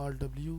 Alt W،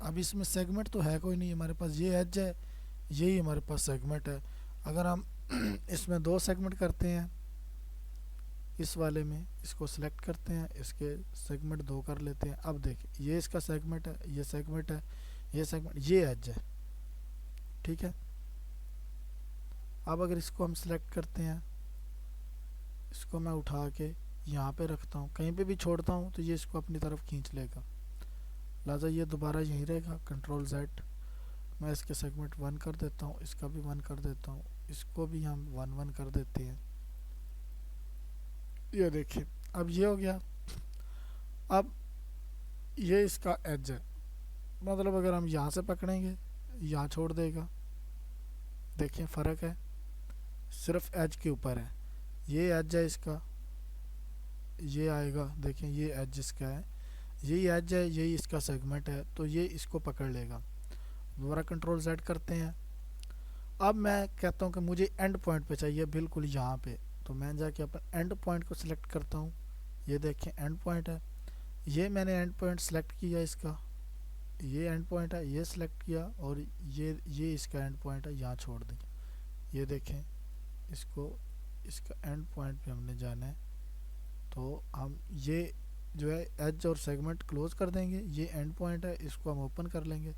अब इसमें segment तो है कोई नहीं, हमारे पास ये एज है, यही हमारे पास सेगमेंट है। अगर हम इसमें दो सेगमेंट करते हैं, इस वाले में इसको सिलेक्ट करते हैं, इसके सेगमेंट दो कर लेते हैं। अब देखिए ये इसका सेगमेंट है, ये सेगमेंट है, ये सेगमेंट, ये एज है, ठीक है। अब अगर इसको हम सिलेक्ट करते हैं, इसको मैं उठा के यहाँ पे रखता हूँ, कहीं पे भी छोड़ता हूँ तो ये इसको अपनी तरफ खींच लेगा, लिहाजा ये दोबारा यहीं रहेगा। कंट्रोल जेड, मैं इसके सेगमेंट 1 कर देता हूँ, इसका भी 1 कर देता हूँ, इसको भी हम 1 1 कर देते हैं। ये देखिए अब ये हो गया। अब ये इसका एज है, मतलब अगर हम यहाँ से पकड़ेंगे यहाँ छोड़ देगा, देखिए फ़र्क है, सिर्फ एज के ऊपर है। ये एज है इसका, ये आएगा, देखें ये एज इसका है, यही एज है, यही इसका सेगमेंट है, तो ये इसको पकड़ लेगा। दोबारा कंट्रोल जेड करते हैं। अब मैं कहता हूँ कि मुझे एंड पॉइंट पे चाहिए, बिल्कुल यहाँ पे, तो मैं जाके अपन एंड पॉइंट को सिलेक्ट करता हूँ। ये देखें एंड पॉइंट है, ये मैंने एंड पॉइंट सेलेक्ट किया इसका, ये एंड पॉइंट है, ये सिलेक्ट किया, और ये इसका एंड पॉइंट है, यहाँ छोड़ दें। ये देखें इसको, इसका एंड पॉइंट पे हमने जाना है, तो हम ये जो है एज और सेगमेंट क्लोज कर देंगे। ये एंड पॉइंट है, इसको हम ओपन कर लेंगे।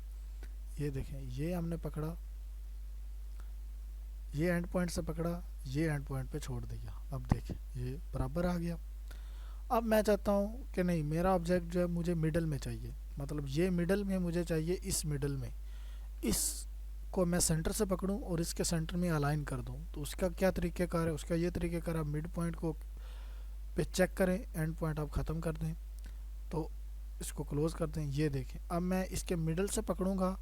ये देखें ये हमने पकड़ा, ये एंड पॉइंट से पकड़ा, ये एंड पॉइंट पे छोड़ दिया। अब देखें ये बराबर आ गया। अब मैं चाहता हूँ कि नहीं, मेरा ऑब्जेक्ट जो है मुझे मिडल में चाहिए, मतलब ये मिडल में मुझे चाहिए, इस मिडल में, इसको मैं सेंटर से पकड़ूं और इसके सेंटर में अलाइन कर दूं। तो उसका क्या तरीक़ेकार है, उसका ये तरीक़ेकार, आप मिड पॉइंट को पे चेक करें, एंड पॉइंट आप ख़त्म कर दें, तो इसको क्लोज़ कर दें। ये देखें अब मैं इसके मिडल से पकड़ूंगा,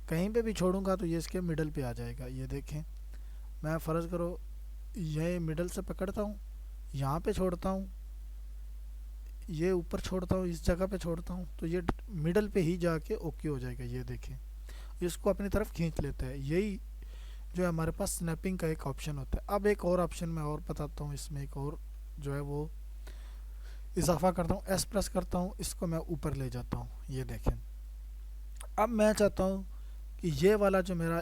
कहीं पे भी छोड़ूंगा तो ये इसके मिडल पे आ जाएगा। ये देखें, मैं फ़र्ज़ करो ये मिडल से पकड़ता हूँ, यहाँ पे छोड़ता हूँ, ये ऊपर छोड़ता हूँ, इस जगह पे छोड़ता हूँ, तो ये मिडल पे ही जाके ओके हो जाएगा। ये देखें इसको अपनी तरफ खींच लेता है। यही जो है हमारे पास स्नैपिंग का एक ऑप्शन होता है। अब एक और ऑप्शन मैं और बताता हूँ, इसमें एक और जो है वो इजाफा करता हूँ, एस प्रेस करता हूँ, इसको मैं ऊपर ले जाता हूँ। ये देखें अब मैं चाहता हूँ कि ये वाला जो मेरा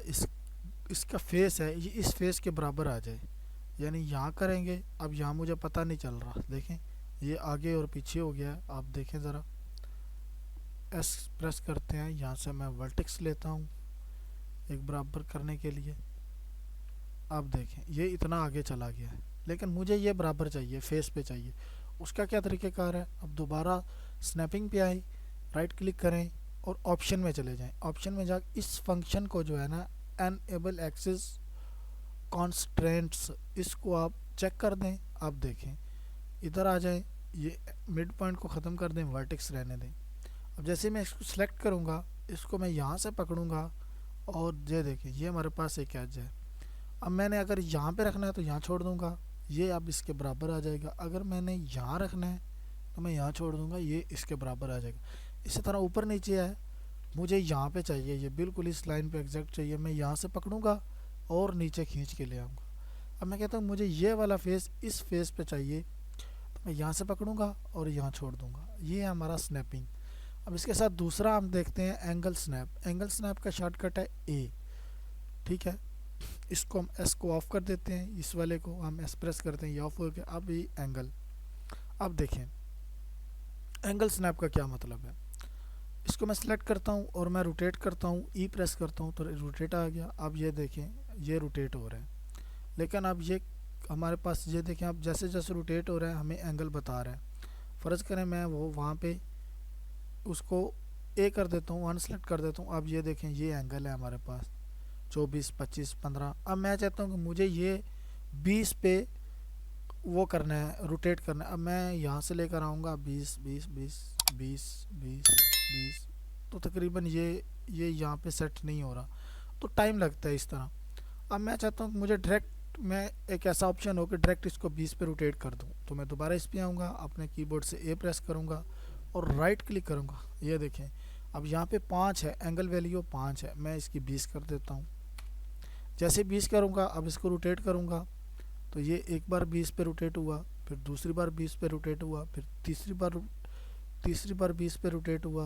इसका फेस है, ये इस फेस के बराबर आ जाए, यानी यहाँ करेंगे। अब यहाँ मुझे पता नहीं चल रहा, देखें ये आगे और पीछे हो गया है। आप देखें ज़रा, एस प्रेस करते हैं, यहाँ से मैं वर्टेक्स लेता हूँ एक बराबर करने के लिए। आप देखें ये इतना आगे चला गया है, लेकिन मुझे ये बराबर चाहिए, फेस पे चाहिए। उसका क्या तरीक़ेकार है, अब दोबारा स्नैपिंग पे आए, राइट क्लिक करें और ऑप्शन में चले जाएं। ऑप्शन में जाकर इस फंक्शन को जो है ना, एनेबल एक्सेस कॉन्स्ट्रेंट्स, इसको आप चेक कर दें। आप देखें इधर आ जाए, ये मिड पॉइंट को ख़त्म कर दें, वर्टेक्स रहने दें। अब जैसे मैं इसको सिलेक्ट करूँगा, इसको मैं यहाँ से पकड़ूँगा, और ये देखें ये हमारे पास एक एज है। अब मैंने अगर यहाँ पे रखना है तो यहाँ छोड़ दूँगा, ये अब इसके बराबर आ जाएगा। अगर मैंने यहाँ रखना है तो मैं यहाँ छोड़ दूँगा, ये इसके बराबर आ जाएगा। इसी तरह ऊपर नीचे है, मुझे यहाँ पे चाहिए, ये बिल्कुल इस लाइन पे एग्जैक्ट चाहिए, मैं यहाँ से पकड़ूँगा और नीचे खींच के ले आऊँगा। अब मैं कहता हूँ मुझे ये वाला फेस इस फेस पे चाहिए, तो मैं यहाँ से पकड़ूँगा और यहाँ छोड़ दूँगा। ये है हमारा स्नैपिंग। अब इसके साथ दूसरा हम देखते हैं एंगल स्नैप। एंगल स्नैप का शॉर्टकट है ए, ठीक है। इसको हम एस को ऑफ कर देते हैं, इस वाले को हम एस प्रेस करते हैं, ये ऑफ हो गया। अब ये एंगल, अब देखें एंगल स्नैप का क्या मतलब है। इसको मैं सिलेक्ट करता हूँ और मैं रोटेट करता हूँ, ई प्रेस करता हूँ तो रोटेट आ गया। अब ये देखें ये रोटेट हो रहा है, लेकिन अब ये हमारे पास, ये देखें अब जैसे जैसे रोटेट हो रहा है हमें एंगल बता रहा है। फ़र्ज़ करें मैं वो वहाँ पे उसको ए कर देता हूँ, अनसेलेक्ट कर देता हूँ। अब ये देखें ये एंगल है हमारे पास 24, 25, 15। अब मैं चाहता हूँ कि मुझे ये 20 पे वो करना है, रोटेट करना है। अब मैं यहाँ से लेकर आऊँगा 20, 20, 20, 20, 20, 20, तो तकरीबन ये यहाँ पे सेट नहीं हो रहा, तो टाइम लगता है इस तरह। अब मैं चाहता हूँ कि मुझे डायरेक्ट, मैं एक ऐसा ऑप्शन हो कि डायरेक्ट इसको 20 पे रोटेट कर दूँ, तो मैं दोबारा इस पे आऊँगा, अपने कीबोर्ड से ए प्रेस करूँगा और राइट क्लिक करूँगा। ये देखें अब यहाँ पे 5 है, एंगल वैल्यू 5 है, मैं इसकी 20 कर देता हूँ। जैसे 20 करूँगा, अब इसको रोटेट करूँगा तो ये एक बार 20 पे रोटेट हुआ, फिर दूसरी बार 20 पे रोटेट हुआ, फिर तीसरी बार 20 पे रोटेट हुआ,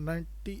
90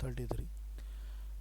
33.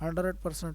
100%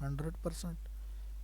100%،